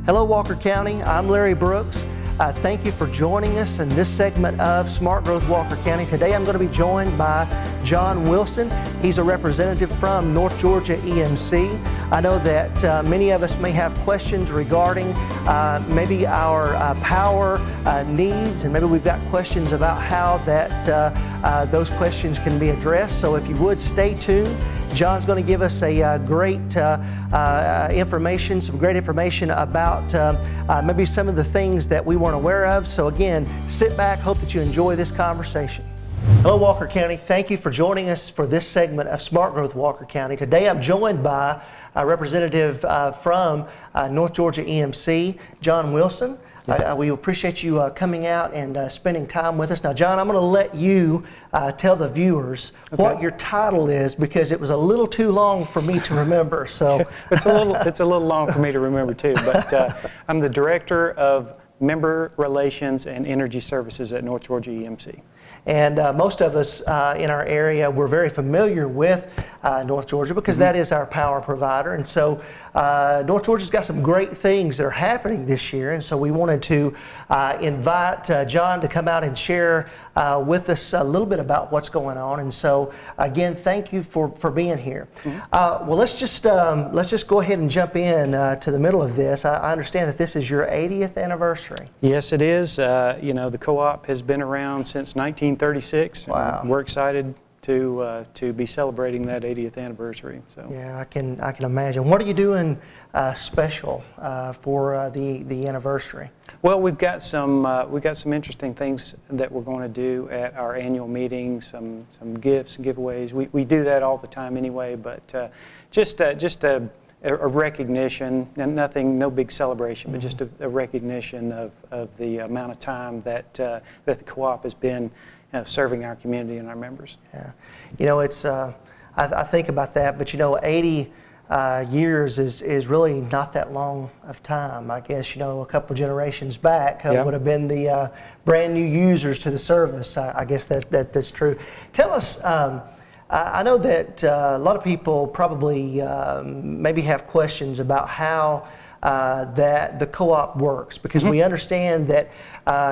Hello, Walker County. I'm Larry Brooks. Thank you for joining us in this segment of Smart Growth Walker County. Today I'm going to be joined by John Wilson. He's a representative from North Georgia EMC. I know that many of us may have questions regarding maybe our power needs, and maybe we've got questions about how that those questions can be addressed. So if you would, stay tuned. John's going to give us a great information, some great information about maybe some of the things that we weren't aware of. So again, sit back, hope that you enjoy this conversation. Hello, Walker County. Thank you for joining us for this segment of Smart Growth Walker County. Today I'm joined by a representative from North Georgia EMC, John Wilson. Yes. We appreciate you coming out and spending time with us. Now, John, I'm going to let you tell the viewers what your title is, because it was a little too long for me to remember. So it's a little long for me to remember too. But I'm the Director of Member Relations and Energy Services at North Georgia EMC. And most of us in our area, we're very familiar with North Georgia because that is our power provider. And so North Georgia's got some great things that are happening this year. And so we wanted to invite John to come out and share with us a little bit about what's going on. And so again, thank you for being here. Well, let's just go ahead and jump in to the middle of this. I understand that this is your 80th anniversary. Yes, it is. You know, the co-op has been around since 1936. Wow. We're excited to be celebrating that 80th anniversary. So yeah, I can imagine. What are you doing special for the anniversary? Well, we've got some interesting things that we're going to do at our annual meeting. Some gifts and giveaways. We do that all the time anyway, but just a recognition, and no big celebration, but just a recognition of the amount of time that the co-op has been serving our community and our members. Yeah, you know, it's I think about that, but you know, 80 years is really not that long of time. I guess, you know, a couple generations back would have been the brand new users to the service. I guess that's true. Tell us. I know that a lot of people probably maybe have questions about how that the co-op works, because we understand that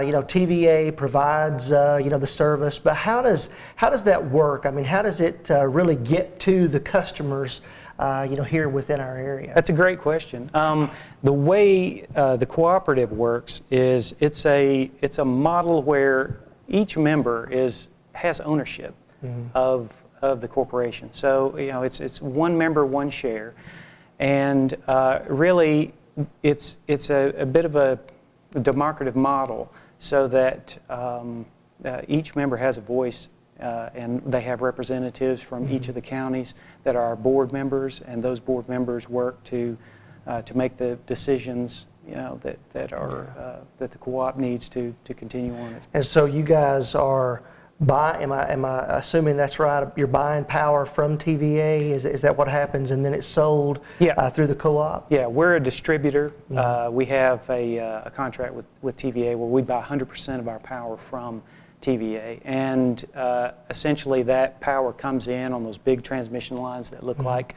you know, TVA provides you know, the service, but how does that work? I mean, how does it really get to the customers you know, here within our area? That's a great question. The way the cooperative works is it's a model where each member has ownership of the corporation. So you know, it's one member, one share, and really it's a bit of a democratic model, so that each member has a voice, and they have representatives from each of the counties that are board members, and those board members work to make the decisions, you know, that the co-op needs to continue on. And so you guys are am I assuming that's right? You're buying power from TVA? Is that what happens, and then it's sold through the co-op? Yeah, we're a distributor. We have a contract with TVA where we buy 100% of our power from TVA, and essentially that power comes in on those big transmission lines that look like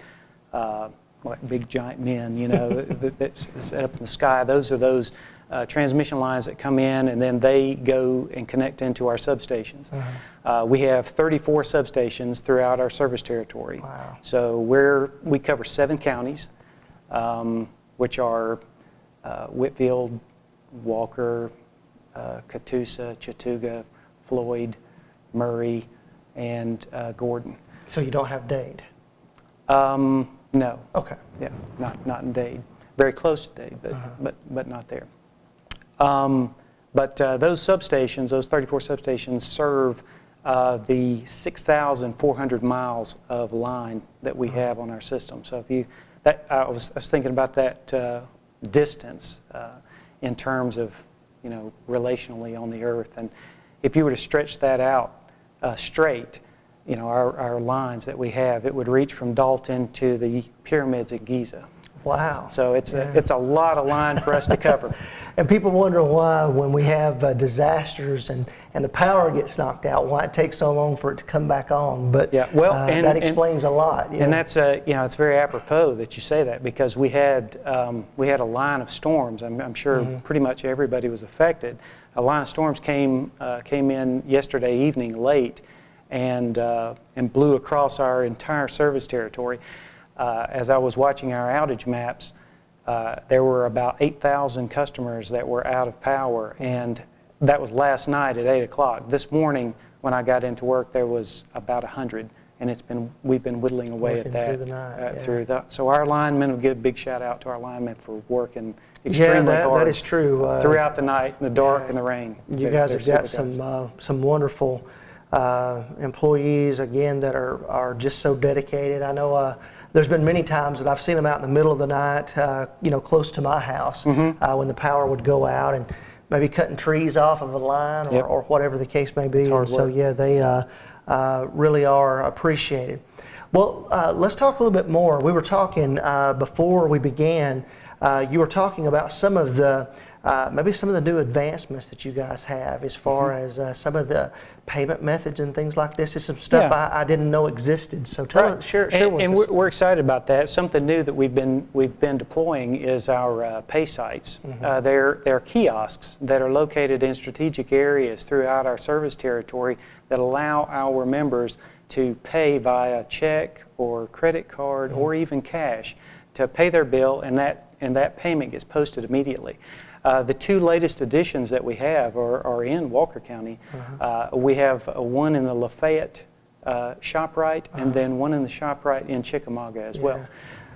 big giant men, you know, that's set up in the sky. Those are those transmission lines that come in, and then they go and connect into our substations. We have 34 substations throughout our service territory. Wow. So we cover 7 counties, which are Whitfield, Walker, Catoosa, Chattooga, Floyd, Murray, and Gordon. So you don't have Dade? No. Okay. Yeah, not in Dade. Very close to Dade, but not there. But those substations, those 34 substations, serve the 6,400 miles of line that we have on our system. So I was thinking about that distance in terms of, you know, relationally on the earth, and if you were to stretch that out straight, you know, our lines that we have, it would reach from Dalton to the pyramids at Giza. Wow. So it's a lot of line for us to cover. And people wonder why, when we have disasters and the power gets knocked out, why it takes so long for it to come back on. But yeah, well, that explains a lot. And that's it's very apropos that you say that, because we had a line of storms. I'm sure pretty much everybody was affected. A line of storms came in yesterday evening late, and blew across our entire service territory. As I was watching our outage maps, there were about 8,000 customers that were out of power, and that was last night at 8 o'clock. This morning, when I got into work, there was about 100, and we've been whittling away at that through the night. So our linemen will get a big shout out to our linemen for working extremely hard. That is true. Throughout the night, in the dark, and the rain. You guys have got some wonderful employees, again, that are just so dedicated. I know there's been many times that I've seen them out in the middle of the night, close to my house, when the power would go out, and maybe cutting trees off of a line, or whatever the case may be. And so yeah, they really are appreciated. Well, let's talk a little bit more. We were talking before we began. You were talking about some of the maybe some of the new advancements that you guys have, as far as some of the payment methods and things like this. It's some stuff I didn't know existed. So share with us. And we're excited about that. Something new that we've been deploying is our pay sites. They're kiosks that are located in strategic areas throughout our service territory that allow our members to pay via check or credit card or even cash, to pay their bill, and that payment gets posted immediately. The two latest additions that we have are in Walker County. We have one in the Lafayette ShopRite, and then one in the ShopRite in Chickamauga as well.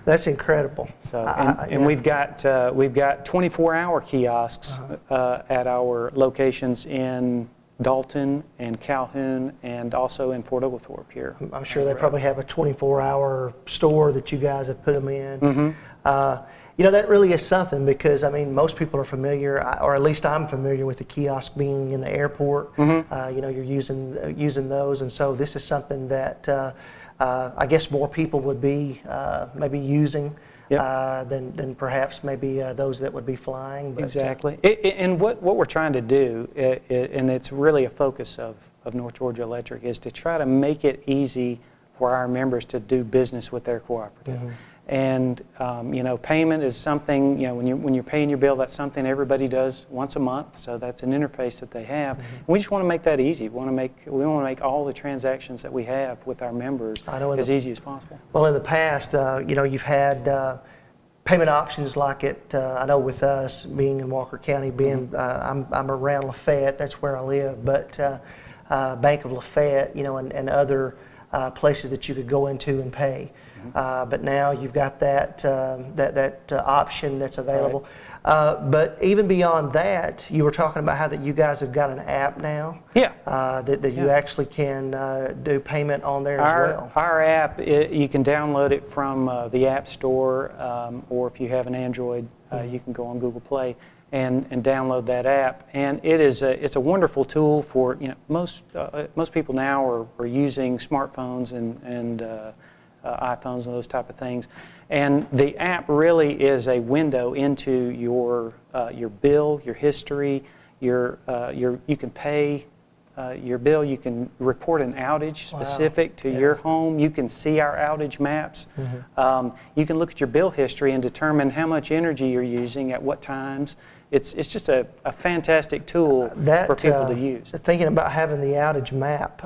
That's incredible. So, and we've got 24-hour kiosks at our locations in Dalton and Calhoun, and also in Fort Oglethorpe here. I'm sure they probably have a 24-hour store that you guys have put them in. That really is something, because I mean, most people are familiar, or at least I'm familiar with the kiosk being in the airport. You're using those, and so this is something that I guess more people would be maybe using than perhaps maybe those that would be flying. But, exactly. And what we're trying to do, and it's really a focus of North Georgia Electric, is to try to make it easy for our members to do business with their cooperative. And payment is something, when you're paying your bill, that's something everybody does once a month. So that's an interface that they have. And we just want to make that easy. We want to make all the transactions that we have with our members as easy as possible. Well, in the past, you've had payment options like it. I know with us being in Walker County, I'm around Lafayette. That's where I live. But Bank of Lafayette, and other places that you could go into and pay. But now you've got that option that's available. But even beyond that, you were talking about how that you guys have got an app now. That you actually can do payment on there as well. Our app, you can download it from the App Store, or if you have an Android, you can go on Google Play and download that app. And it's a wonderful tool for most people now are using smartphones and iPhones and those type of things, and the app really is a window into your bill, your history, you can pay your bill, you can report an outage specific to your home, you can see our outage maps, you can look at your bill history and determine how much energy you're using at what times. It's just a fantastic tool for people to use. Thinking about having the outage map.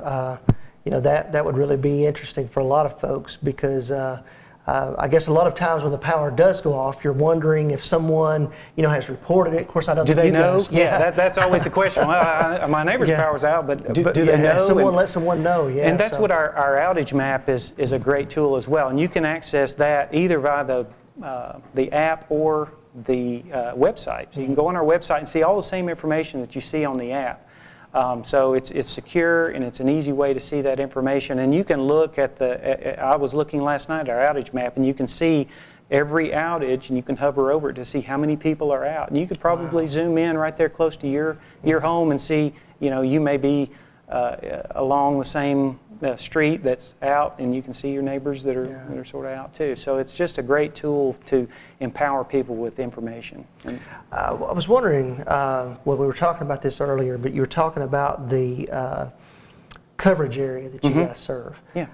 That would really be interesting for a lot of folks, because I guess a lot of times when the power does go off, you're wondering if someone has reported it. Of course, I don't. Do they know? That's always the question. Well, my neighbor's power's out, but do they know? Let someone know. Yeah. And that's what our outage map is a great tool as well. And you can access that either via the app or the website. So you can go on our website and see all the same information that you see on the app. So it's secure, and it's an easy way to see that information. And you can look at I was looking last night at our outage map, and you can see every outage, and you can hover over it to see how many people are out. And you could probably zoom in right there close to your home and see, you may be along the same street that's out, and you can see your neighbors that are sort of out too. So it's just a great tool to empower people with information. I was wondering, well, we were talking about this earlier, but you were talking about the coverage area that you guys serve. Yeah.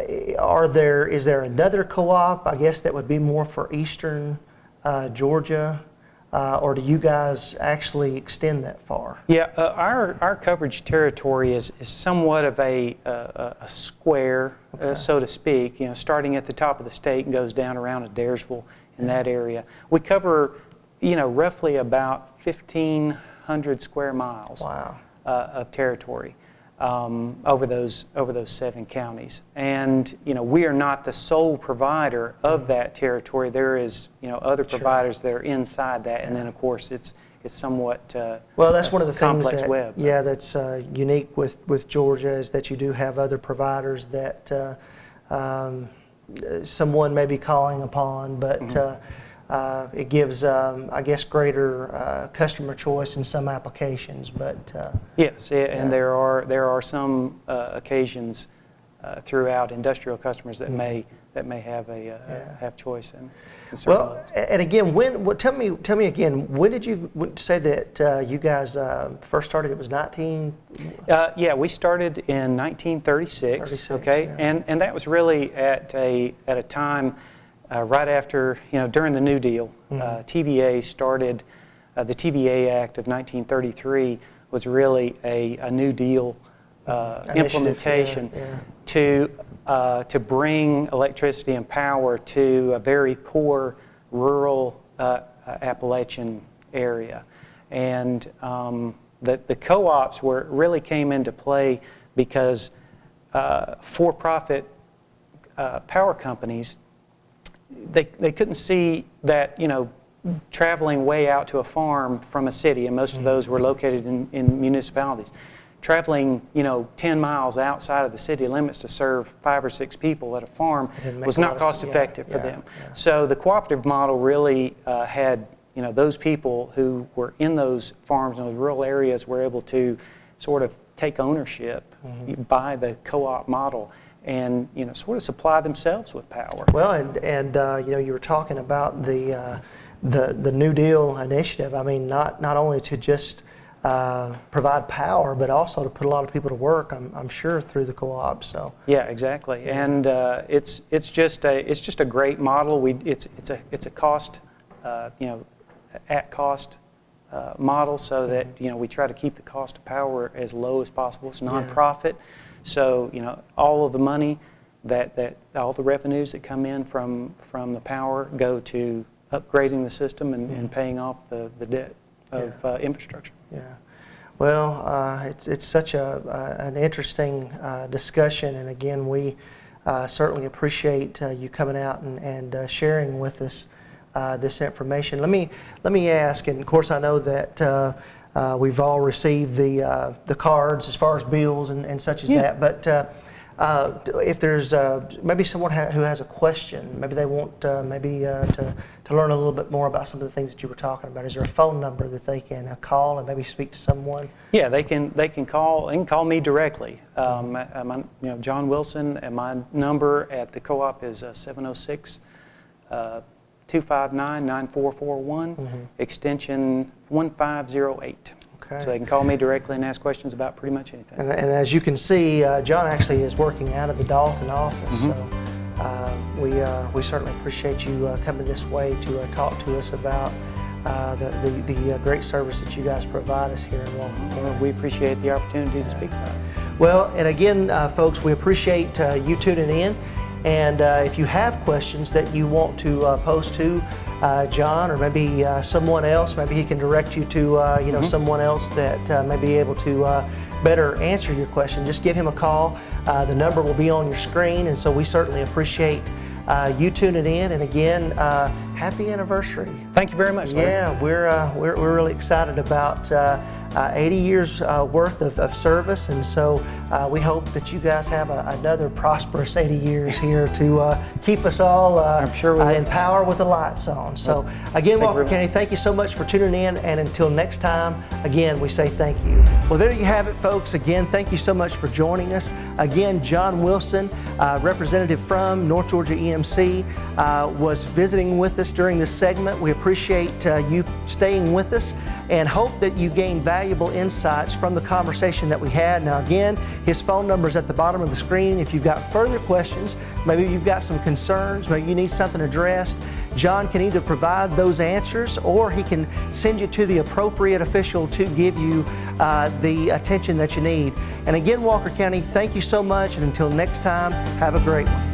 Is there another co-op, I guess, that would be more for eastern Georgia? Or do you guys actually extend that far? Yeah, our coverage territory is somewhat of a square, so to speak. Starting at the top of the state and goes down around to Daresville in that area. We cover, roughly about 1,500 square miles of territory over those 7 counties. And we are not the sole provider of that territory. There is other providers that are inside that, and then of course it's somewhat well, that's one of the complex things that, web. Yeah, that's unique with Georgia, is that you do have other providers that someone may be calling upon, but it gives, I guess, greater customer choice in some applications. But yes, and there are some occasions throughout industrial customers that may have have choice in. Well, and again, tell me again, when did you say that you guys first started? It was 19. Yeah, we started in 1936. Okay, yeah. and that was really at a time. Right after, during the New Deal, TVA started, the TVA Act of 1933 was really a New Deal implementation to bring electricity and power to a very poor rural Appalachian area. And the co-ops really came into play because for-profit power companies, they couldn't see that, traveling way out to a farm from a city, and most of those were located in municipalities. Traveling, 10 miles outside of the city limits to serve 5 or 6 people at a farm was not cost effective for them. Yeah. So the cooperative model really had, those people who were in those farms in those rural areas were able to sort of take ownership by the co-op model, and sort of supply themselves with power. Well, and you were talking about the New Deal initiative. I mean, not only to just provide power, but also to put a lot of people to work. I'm sure through the co-op. So yeah, exactly. And it's just a great model. It's a cost at cost model, so that we try to keep the cost of power as low as possible. It's nonprofit. So, all of the money that all the revenues that come in from the power go to upgrading the system and paying off the debt of infrastructure. Yeah. Well, it's such an interesting discussion, and again, we certainly appreciate you coming out and sharing with us this information. Let me ask, and of course I know that we've all received the cards as far as bills and such as that, but if there's maybe someone who has a question, maybe they want to learn a little bit more about some of the things that you were talking about, is there a phone number that they can call and maybe speak to someone? Yeah, they can call me directly. John Wilson, and my number at the co-op is 706 259-9441, extension 1508. Okay. So they can call me directly and ask questions about pretty much anything. And as you can see, John actually is working out of the Dalton office, so we certainly appreciate you coming this way to talk to us about the great service that you guys provide us here in Walker. Well, we appreciate the opportunity to speak about it. Well, and again, folks, we appreciate you tuning in. And if you have questions that you want to pose to John, or maybe someone else, maybe he can direct you to someone else that may be able to better answer your question, just give him a call. The number will be on your screen, and so we certainly appreciate you tuning in. And again, happy anniversary! Thank you very much, Larry. Yeah, we're really excited about 80 years worth of service, and so we hope that you guys have another prosperous 80 years here to keep us all I'm sure we will. in power with the lights on. So again, Walker County, thank you so much for tuning in, and until next time, again, we say thank you. Well, there you have it, folks. Again, thank you so much for joining us. Again, John Wilson, representative from North Georgia EMC, was visiting with us during this segment. We appreciate you staying with us and hope that you gained valuable insights from the conversation that we had. Now again, his phone number is at the bottom of the screen. If you've got further questions, maybe you've got some concerns, maybe you need something addressed, John can either provide those answers or he can send you to the appropriate official to give you the attention that you need. And again, Walker County, thank you so much, and until next time, have a great one.